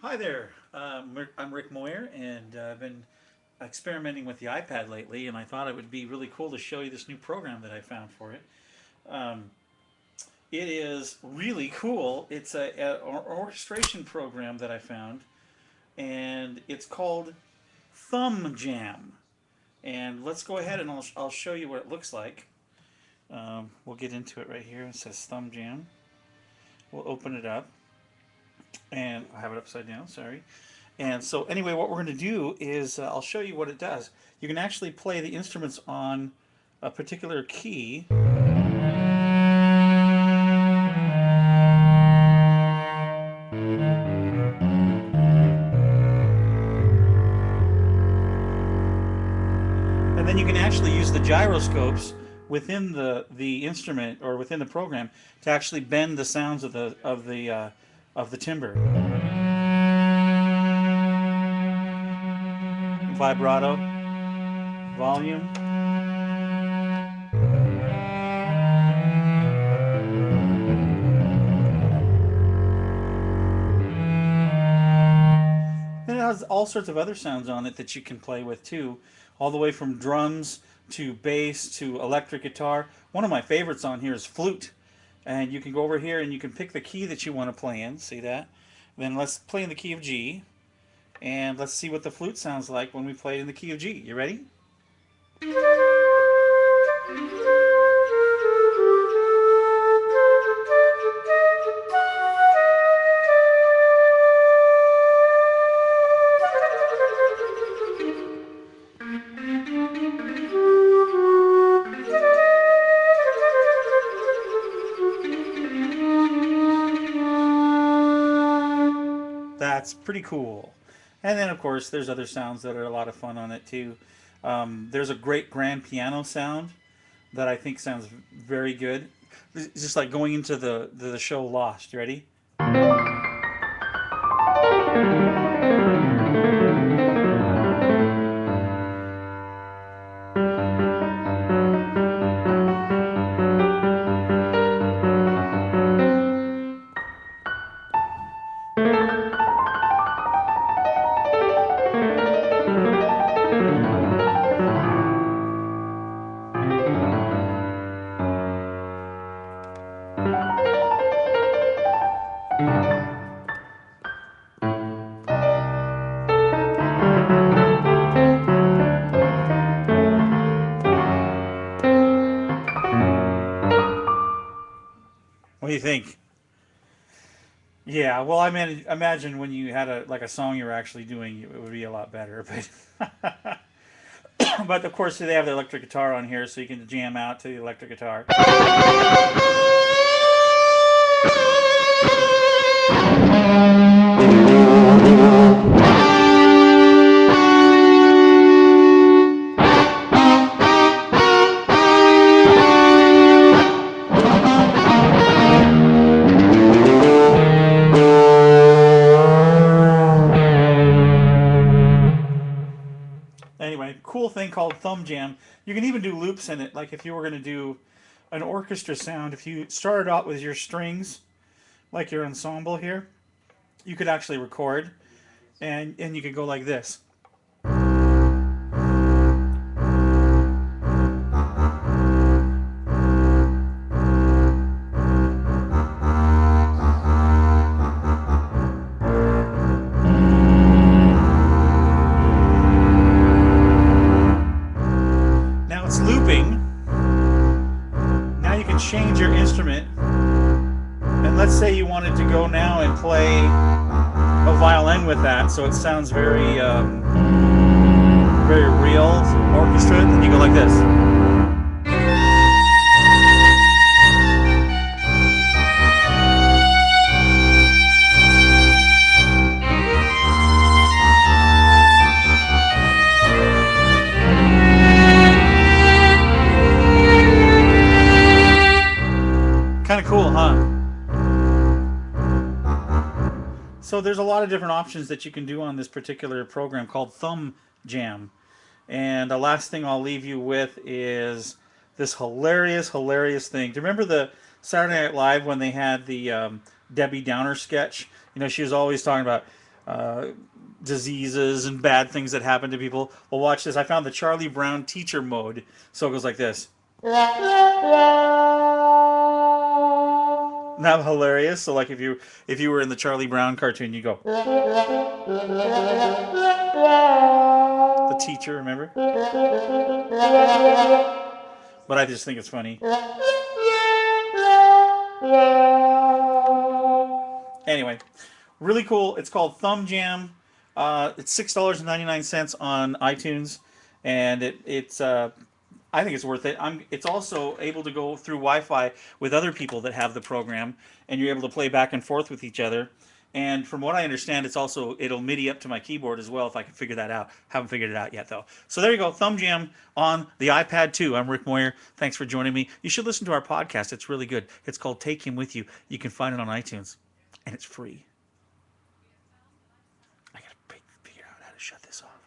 Hi there. I'm Rick Moyer, and I've been experimenting with the iPad lately, and I thought it would be really cool to show you this new program that I found for it. Um, it is really cool. It's a orchestration program that I found, and it's called Thumbjam. And let's go ahead and I'll show you what it looks like. We'll get into it right here. It says Thumbjam. We'll open it up, and I have it upside down. Sorry. And so anyway, what we're going to do is I'll show you what it does. You can actually play the instruments on a particular key. And then you can actually use the gyroscopes within the instrument or within the program to actually bend the sounds of the timbre. Vibrato, volume. And it has all sorts of other sounds on it that you can play with too, all the way from drums to bass to electric guitar. One of my favorites on here is flute. And you can go over here and you can pick the key that you want to play in. See that? Then let's play in the key of G. And let's see what the flute sounds like when we play it in the key of G. You ready? That's pretty cool. And then, of course, there's other sounds that are a lot of fun on it, too. There's a great grand piano sound that I think sounds very good. It's just like going into the show Lost. You ready? What do you think? Yeah, well, I mean, imagine when you had a song you were actually doing, it would be a lot better. But but of course, they have the electric guitar on here, so you can jam out to the electric guitar. Anyway, cool thing called Thumbjam. You can even do loops in it. Like if you were going to do an orchestra sound, if you started out with your strings, like your ensemble here, you could actually record, and you could go like this. Now it's looping. Now you can change your instrument. And let's say you wanted to go now and play a violin with that, so it sounds very real, orchestra. Then you go like this. Kind of cool, huh? So there's a lot of different options that you can do on this particular program called Thumb Jam. And the last thing I'll leave you with is this hilarious thing. Do you remember the Saturday Night Live when they had the Debbie Downer sketch? You know, she was always talking about, diseases and bad things that happen to people. Well, watch this. I found the Charlie Brown teacher mode. So it goes like this. Isn't that hilarious? So like if you were in the Charlie Brown cartoon, you go the teacher, remember? But I just think it's funny. Anyway, really cool. It's called Thumbjam. It's $6.99 on iTunes, and it's I think it's worth it. It's also able to go through Wi-Fi with other people that have the program, and you're able to play back and forth with each other. And from what I understand, it'll MIDI up to my keyboard as well if I can figure that out. Haven't figured it out yet though. So there you go, Thumbjam on the iPad 2. I'm Rick Moyer. Thanks for joining me. You should listen to our podcast. It's really good. It's called Take Him With You. You can find it on iTunes, and it's free. I gotta figure out how to shut this off.